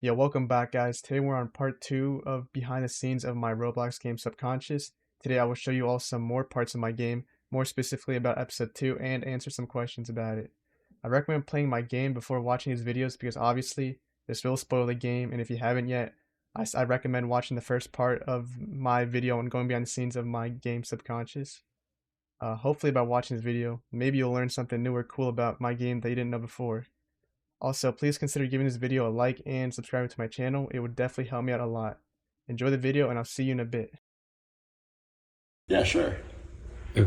Yeah, welcome back guys. Today we're on part 2 of behind the scenes of my Roblox game Subconscious. Today I will show you all some more parts of my game, more specifically about episode 2, and answer some questions about it. I recommend playing my game before watching these videos because obviously this will spoil the game, and if you haven't yet, I recommend watching the first part of my video and going behind the scenes of my game Subconscious. Hopefully by watching this video, maybe you'll learn something new or cool about my game that you didn't know before. Also, please consider giving this video a like and subscribing to my channel. It would definitely help me out a lot. Enjoy the video and I'll see you in a bit. Yeah, sure.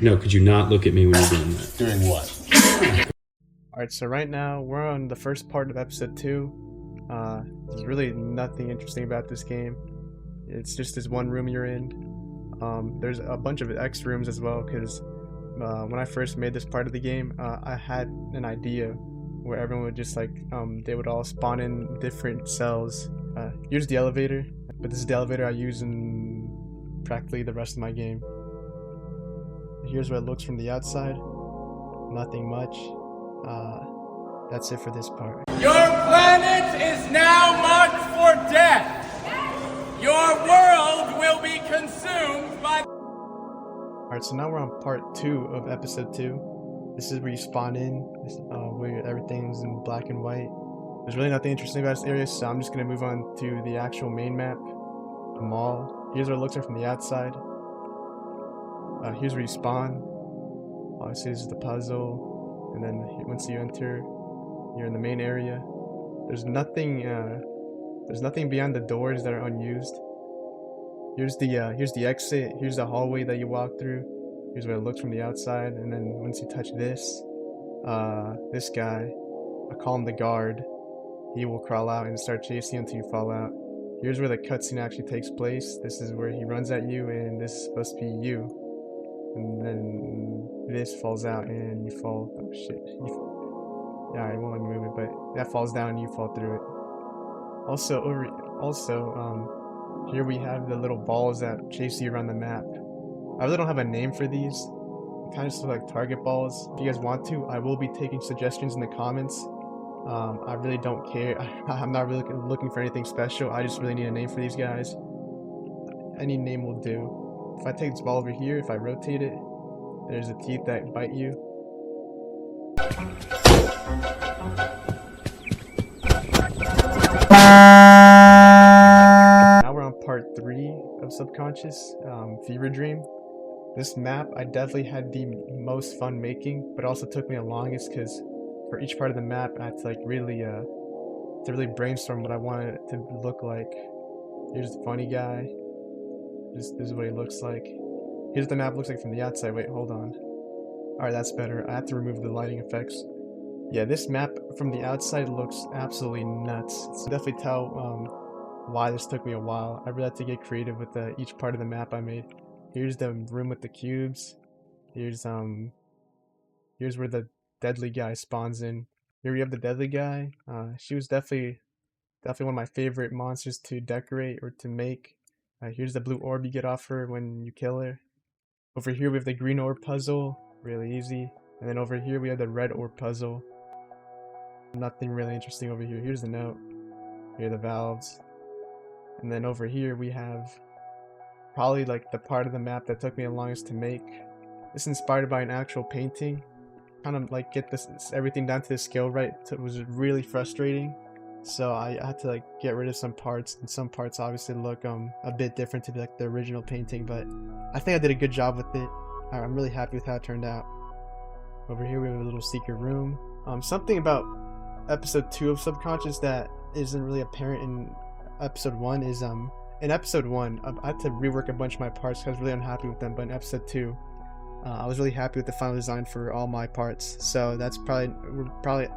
No, could you not look at me when you're doing that? Doing what? Alright, so right now we're on the first part of episode 2. There's really nothing interesting about this game. It's just this one room you're in. There's a bunch of X rooms as well because when I first made this part of the game, I had an idea where everyone would just they would all spawn in different cells. Here's the elevator, but this is the elevator I use in practically the rest of my game. Here's what it looks from the outside. Nothing much. That's it for this part. Your planet is now marked for death. Your world will be consumed by... Alright, so now we're on part 2 of episode 2. This is where you spawn in, where everything's in black and white. There's really nothing interesting about this area, so I'm just going to move on to the actual main map, the mall. Here's what it looks like from the outside. Here's where you spawn. Obviously this is the puzzle, and then once you enter, you're in the main area. There's nothing beyond the doors that are unused. Here's the exit. Here's the hallway that you walk through. Here's what it looks from the outside, and then once you touch this guy, I call him the guard. He will crawl out and start chasing you until you fall out. Here's where the cutscene actually takes place. This is where he runs at you, and this is supposed to be you. And then this falls out, and you fall. Oh shit! Yeah, I won't let me move it, but that falls down, and you fall through it. Here we have the little balls that chase you around the map. I really don't have a name for these. Kind of just look like target balls. If you guys want to, I will be taking suggestions in the comments. I really don't care. I'm not really looking for anything special. I just really need a name for these guys. Any name will do. If I take this ball over here, if I rotate it, there's the teeth that bite you. Now we're on part 3 of Subconscious, Fever Dream. This map I definitely had the most fun making, but also took me the longest because for each part of the map I had to really brainstorm what I wanted it to look like. Here's the funny guy. This is what he looks like. Here's what the map looks like from the outside. Wait, hold on. Alright, that's better. I have to remove the lighting effects. Yeah, this map from the outside looks absolutely nuts. It's definitely tell why this took me a while. I really had to get creative with each part of the map I made. Here's the room with the cubes. Here's where the deadly guy spawns in. Here we have the deadly guy. She was definitely one of my favorite monsters to decorate or to make. Here's the blue orb you get off her when you kill her. Over here we have the green orb puzzle, really easy. And then over here we have the red orb puzzle. Nothing really interesting over here. Here's the note. Here are the valves. And then over here we have probably like the part of the map that took me the longest to make. This is inspired by an actual painting. Kind of like get everything down to the scale right. It was really frustrating. So I had to like get rid of some parts, and some parts obviously look a bit different to like the original painting, but I think I did a good job with it. I'm really happy with how it turned out. Over here we have a little secret room. Something about episode 2 of Subconscious that isn't really apparent in episode 1 is in episode 1 I had to rework a bunch of my parts because I was really unhappy with them, but in episode 2 I was really happy with the final design for all my parts. So that's I'm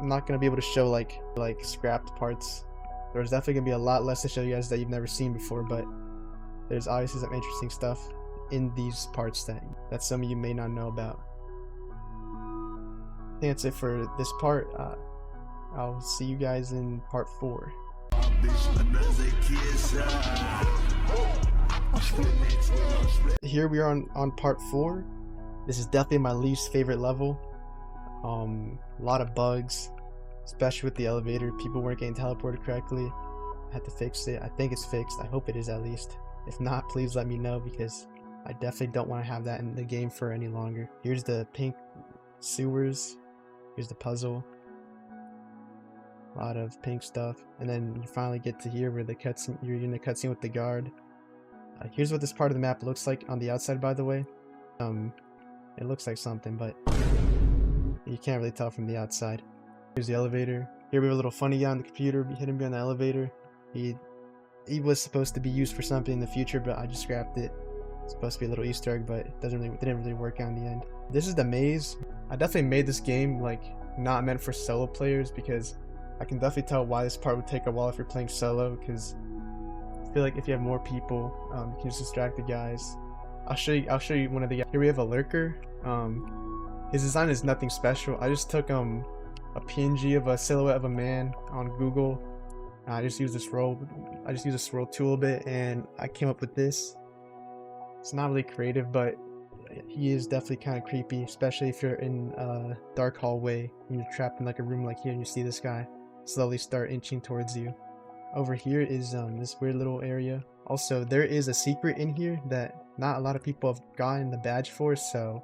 not going to be able to show like scrapped parts. There's definitely going to be a lot less to show you guys that you've never seen before, but there's obviously some interesting stuff in these parts that some of you may not know about. I think that's it for this part. I'll see you guys in part 4. Here we are on part 4. This is definitely my least favorite level. A lot of bugs, especially with the elevator. People weren't getting teleported correctly. I had to fix it. I think it's fixed. I hope it is at least. If not, please let me know because I definitely don't want to have that in the game for any longer. Here's the pink sewers. Here's the puzzle. A lot of pink stuff. And then you finally get to here where the cutscene, you're in the cutscene with the guard. Here's what this part of the map looks like on the outside, by the way. It looks like something, but you can't really tell from the outside. Here's the elevator. Here we have a little funny guy on the computer hidden behind the elevator. He was supposed to be used for something in the future, but I just scrapped it. It's supposed to be a little Easter egg, but it didn't really work out in the end. This is the maze. I definitely made this game like not meant for solo players because I can definitely tell why this part would take a while if you're playing solo, because I feel like if you have more people, you can just distract the guys. I'll show you one of the guys. Here we have a lurker. His design is nothing special. I just took a PNG of a silhouette of a man on Google. I just used this scroll tool a bit, and I came up with this. It's not really creative, but he is definitely kind of creepy, especially if you're in a dark hallway and you're trapped in like a room like here, and you see this guy slowly start inching towards you. Over here is this weird little area. Also, there is a secret in here that not a lot of people have gotten the badge for, so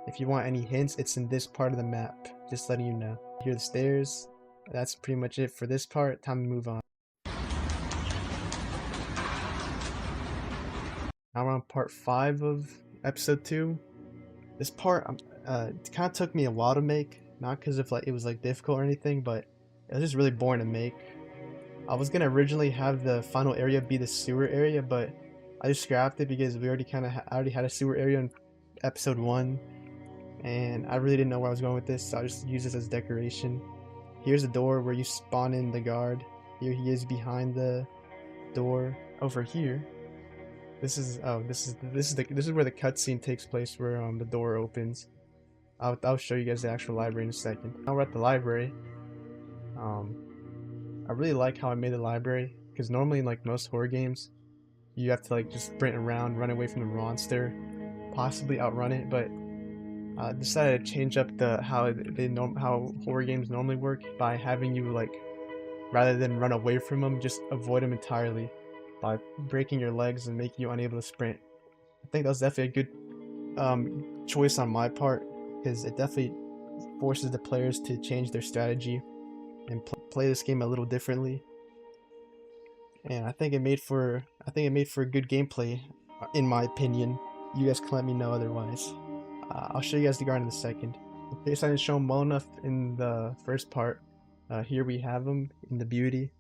if you want any hints, it's in this part of the map. Just letting you know. Here are the stairs. That's pretty much it for this part. Time to move on. Now we're on part 5 of episode 2. This part it kind of took me a while to make, not because of like it was like difficult or anything, but it was just really boring to make. I was gonna originally have the final area be the sewer area, but I just scrapped it because we already already had a sewer area in episode 1, and I really didn't know where I was going with this, so I just used this as decoration. Here's the door where you spawn in the guard. Here he is behind the door. Over here, this is where the cutscene takes place, where the door opens. I'll show you guys the actual library in a second. Now we're at the library. I really like how I made the library, because normally in like most horror games you have to like just sprint around, run away from the monster, possibly outrun it, but I decided to change up how horror games normally work by having you, like, rather than run away from them, just avoid them entirely by breaking your legs and making you unable to sprint. I think that was definitely a good choice on my part, because it definitely forces the players to change their strategy and play this game a little differently. And I think it made for a good gameplay, in my opinion. You guys can let me know otherwise. I'll show you guys the guard in a second. In case I didn't show him well enough in the first part, here we have him in the beauty.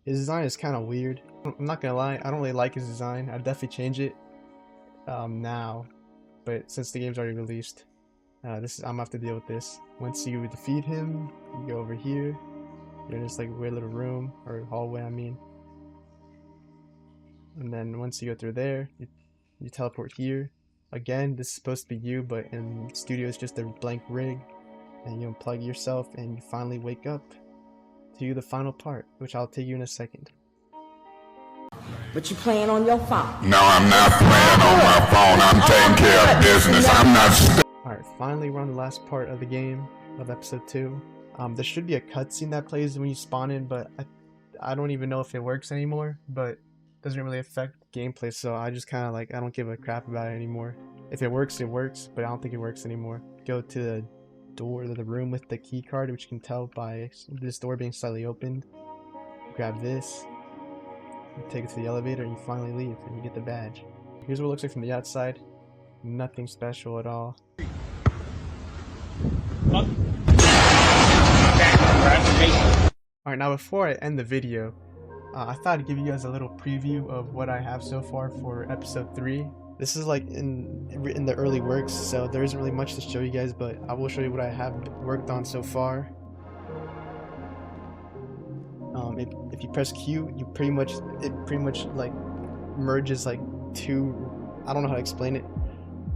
His design is kind of weird. I'm not gonna lie, I don't really like his design. I'd definitely change it now, but since the game's already released, I'm gonna have to deal with this. Once you defeat him, you go over here. You're in this like weird little room, or hallway I mean. And then once you go through there, you teleport here. Again, this is supposed to be you, but in studio it's just a blank rig. And you unplug yourself and you finally wake up to the final part, which I'll take you in a second. But you playing on your phone? No, I'm not playing on my phone. I'm taking care of business. I'm not. Alright, finally we're on the last part of the game, of episode 2. There should be a cutscene that plays when you spawn in, but I don't even know if it works anymore, but it doesn't really affect gameplay, so I just kind of like, I don't give a crap about it anymore. If it works, it works, but I don't think it works anymore. Go to the door to the room with the key card, which you can tell by this door being slightly opened. Grab this, you take it to the elevator, and you finally leave, and you get the badge. Here's what it looks like from the outside. Nothing special at all. Alright, now before I end the video, I thought I'd give you guys a little preview of what I have so far for episode 3. This is like in the early works, so there isn't really much to show you guys, but I will show you what I have worked on so far. If you press Q, it pretty much like merges like two, I don't know how to explain it.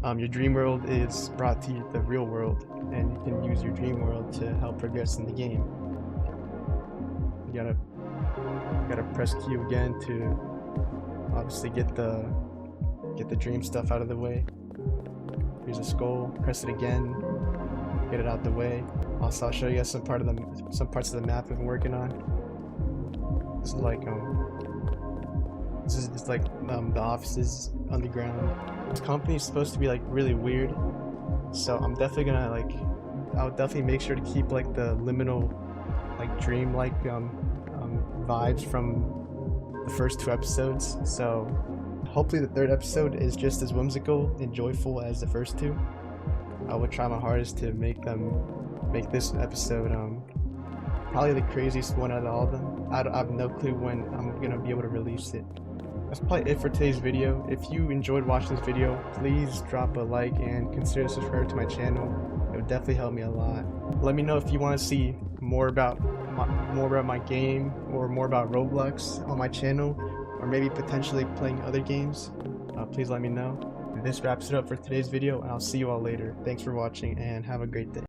Your dream world is brought to the real world, and you can use your dream world to help progress in the game. You gotta press Q again to obviously get the dream stuff out of the way. Here's a skull. Press it again. Get it out the way. Also, I'll show you guys some parts of the map I've been working on. This is like the offices underground. This company is supposed to be like really weird, so I'm definitely gonna like, I'll definitely make sure to keep like the liminal, like dream-like vibes from the first 2 episodes. So hopefully the 3rd episode is just as whimsical and joyful as the first 2. I will try my hardest to make this episode probably the craziest one out of all of them. I have no clue when I'm gonna be able to release it. That's probably it for today's video. If you enjoyed watching this video, please drop a like and consider subscribing to my channel. It would definitely help me a lot. Let me know if you want to see more about my game or more about Roblox on my channel, or maybe potentially playing other games. Please let me know. This wraps it up for today's video, and I'll see you all later. Thanks for watching and have a great day.